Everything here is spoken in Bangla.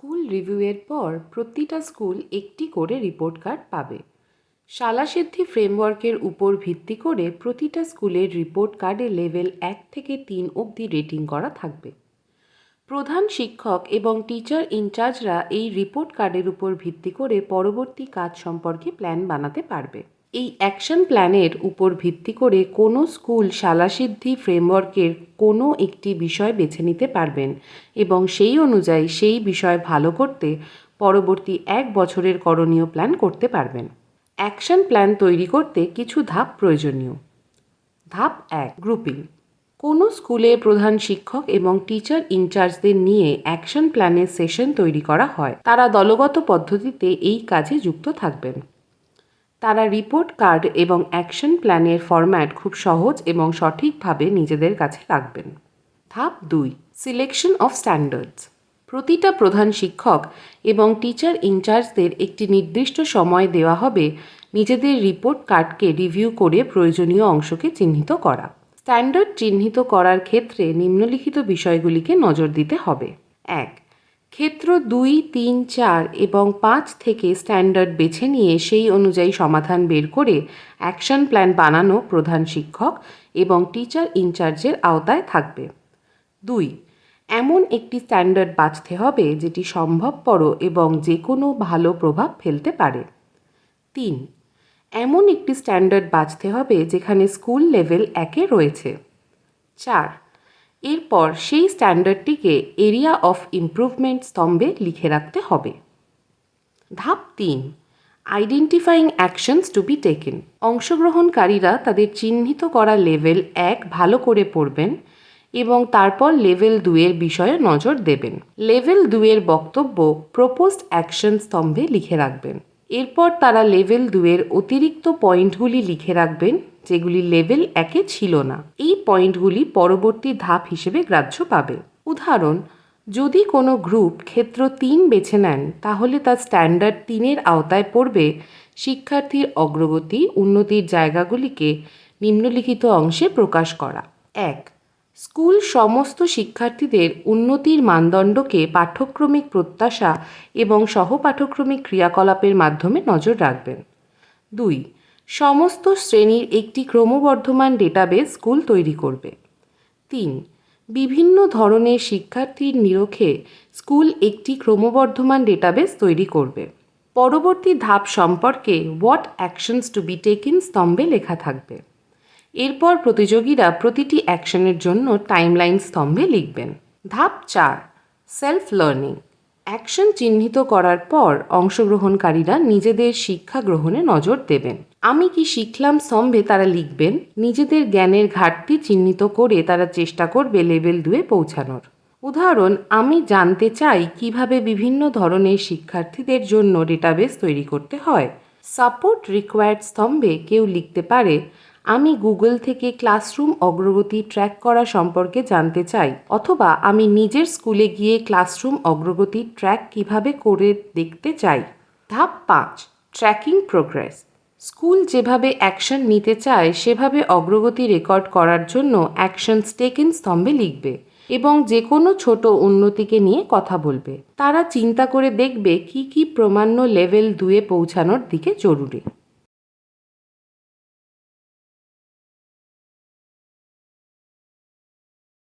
স্কুল রিভিউয়ের পর প্রতিটা স্কুল একটি করে রিপোর্ট কার্ড পাবে। শালাসিদ্ধি ফ্রেমওয়ার্কের উপর ভিত্তি করে প্রতিটা স্কুলের রিপোর্ট কার্ডে লেভেল 1 থেকে 3 অবধি রেটিং করা থাকবে। প্রধান শিক্ষক এবং টিচার ইনচার্জরা এই রিপোর্ট কার্ডের উপর ভিত্তি করে পরবর্তী কাজ সম্পর্কে প্ল্যান বানাতে পারবে। এই অ্যাকশন প্ল্যানের উপর ভিত্তি করে কোনো স্কুল শালাসিদ্ধি ফ্রেমওয়ার্কের কোনো একটি বিষয় বেছে নিতে পারবেন এবং সেই অনুযায়ী সেই বিষয় ভালো করতে পরবর্তী 1 বছরের করণীয় প্ল্যান করতে পারবেন। অ্যাকশন প্ল্যান তৈরি করতে কিছু ধাপ প্রয়োজনীয়। ধাপ 1, গ্রুপিং। কোনো স্কুলে প্রধান শিক্ষক এবং টিচার ইনচার্জদের নিয়ে অ্যাকশন প্ল্যানের সেশন তৈরি করা হয়। তারা দলগত পদ্ধতিতে এই কাজে যুক্ত থাকবেন। তারা রিপোর্ট কার্ড এবং অ্যাকশন প্ল্যানের ফরম্যাট খুব সহজ এবং সঠিকভাবে নিজেদের কাছে রাখবেন। ধাপ 2, সিলেকশন অফ স্ট্যান্ডার্ডস। প্রতিটা প্রধান শিক্ষক এবং টিচার ইনচার্জদের একটি নির্দিষ্ট সময় দেওয়া হবে নিজেদের রিপোর্ট কার্ডকে রিভিউ করে প্রয়োজনীয় অংশকে চিহ্নিত করা। স্ট্যান্ডার্ড চিহ্নিত করার ক্ষেত্রে নিম্নলিখিত বিষয়গুলিকে নজর দিতে হবে। 1, ক্ষেত্র 2, 3, 4 এবং 5 থেকে স্ট্যান্ডার্ড বেছে নিয়ে সেই অনুযায়ী সমাধান বের করে অ্যাকশন প্ল্যান বানানো প্রধান শিক্ষক এবং টিচার ইনচার্জের আওতায় থাকবে। 2, এমন একটি স্ট্যান্ডার্ড বাছতে হবে যেটি সম্ভবপর এবং যে কোনো ভালো প্রভাব ফেলতে পারে। 3, এমন একটি স্ট্যান্ডার্ড বাছতে হবে যেখানে স্কুল লেভেল 1-এ রয়েছে। 4, এরপর সেই স্ট্যান্ডার্ডটিকে এরিয়া অফ ইমপ্রুভমেন্ট স্তম্ভে লিখে রাখতে হবে। ধাপ 3, identifying actions to be taken. অংশগ্রহণকারীরা তাদের চিহ্নিত করা লেভেল 1 ভালো করে পড়বেন এবং তারপর লেভেল 2-এর বিষয়ে নজর দেবেন। লেভেল 2-এর বক্তব্য প্রপোজড অ্যাকশন স্তম্ভে লিখে রাখবেন। এরপর তারা লেভেল 2-এর অতিরিক্ত পয়েন্টগুলি লিখে রাখবেন যেগুলি লেভেল 1-এ ছিল না। এই পয়েন্টগুলি পরবর্তী ধাপ হিসেবে গ্রাহ্য পাবে। উদাহরণ, যদি কোনো গ্রুপ ক্ষেত্র 3 বেছে নেন তাহলে তার স্ট্যান্ডার্ড 3-এর আওতায় পড়বে শিক্ষার্থীর অগ্রগতি উন্নতির জায়গাগুলিকে নিম্নলিখিত অংশে প্রকাশ করা। 1, স্কুল সমস্ত শিক্ষার্থীদের উন্নতির মানদণ্ডকে পাঠ্যক্রমিক প্রত্যাশা এবং সহপাঠক্রমিক ক্রিয়াকলাপের মাধ্যমে নজর রাখবেন। 2, সমস্ত শ্রেণীর একটি ক্রমবর্ধমান ডেটাবেস স্কুল তৈরি করবে। 3, বিভিন্ন ধরনের শিক্ষার্থীর নিরীক্ষে স্কুল একটি ক্রমবর্ধমান ডেটাবেস তৈরি করবে। পরবর্তী ধাপ সম্পর্কে what actions to be taken স্তম্ভে লেখা থাকবে। এরপর প্রতিযোগীরা প্রতিটি অ্যাকশনের জন্য টাইমলাইন স্তম্ভে লিখবেন। ধাপ 4, সেলফ লার্নিং। অ্যাকশন চিহ্নিত করার পর অংশগ্রহণকারীরা নিজেদের শিক্ষা গ্রহণে নজর দেবেন। আমি কি শিখলাম স্তম্ভে তারা লিখবেন। নিজেদের জ্ঞানের ঘাটতি চিহ্নিত করে তারা চেষ্টা করবে লেভেল 2-এ পৌঁছানোর। উদাহরণ, আমি জানতে চাই কিভাবে বিভিন্ন ধরনের শিক্ষার্থীদের জন্য ডেটাবেস তৈরি করতে হয়। সাপোর্ট রিকোয়ার্ড স্তম্ভে কেউ লিখতে পারে, আমি গুগল থেকে ক্লাসরুম অগ্রগতি ট্র্যাক করা সম্পর্কে জানতে চাই, অথবা আমি নিজের স্কুলে গিয়ে ক্লাসরুম অগ্রগতি ট্র্যাক কিভাবে করে দেখতে চাই। ধাপ 5, ট্র্যাকিং প্রোগ্রেস। স্কুল যেভাবে অ্যাকশন নিতে চায় সেভাবে অগ্রগতি রেকর্ড করার জন্য অ্যাকশনস টেকেন স্তম্ভে লিখবে এবং যে কোনো ছোট উন্নতিকে নিয়ে কথা বলবে। তারা চিন্তা করে দেখবে কি কি প্রমাণ্য লেভেল 2-এ পৌঁছানোর দিকে জরুরি।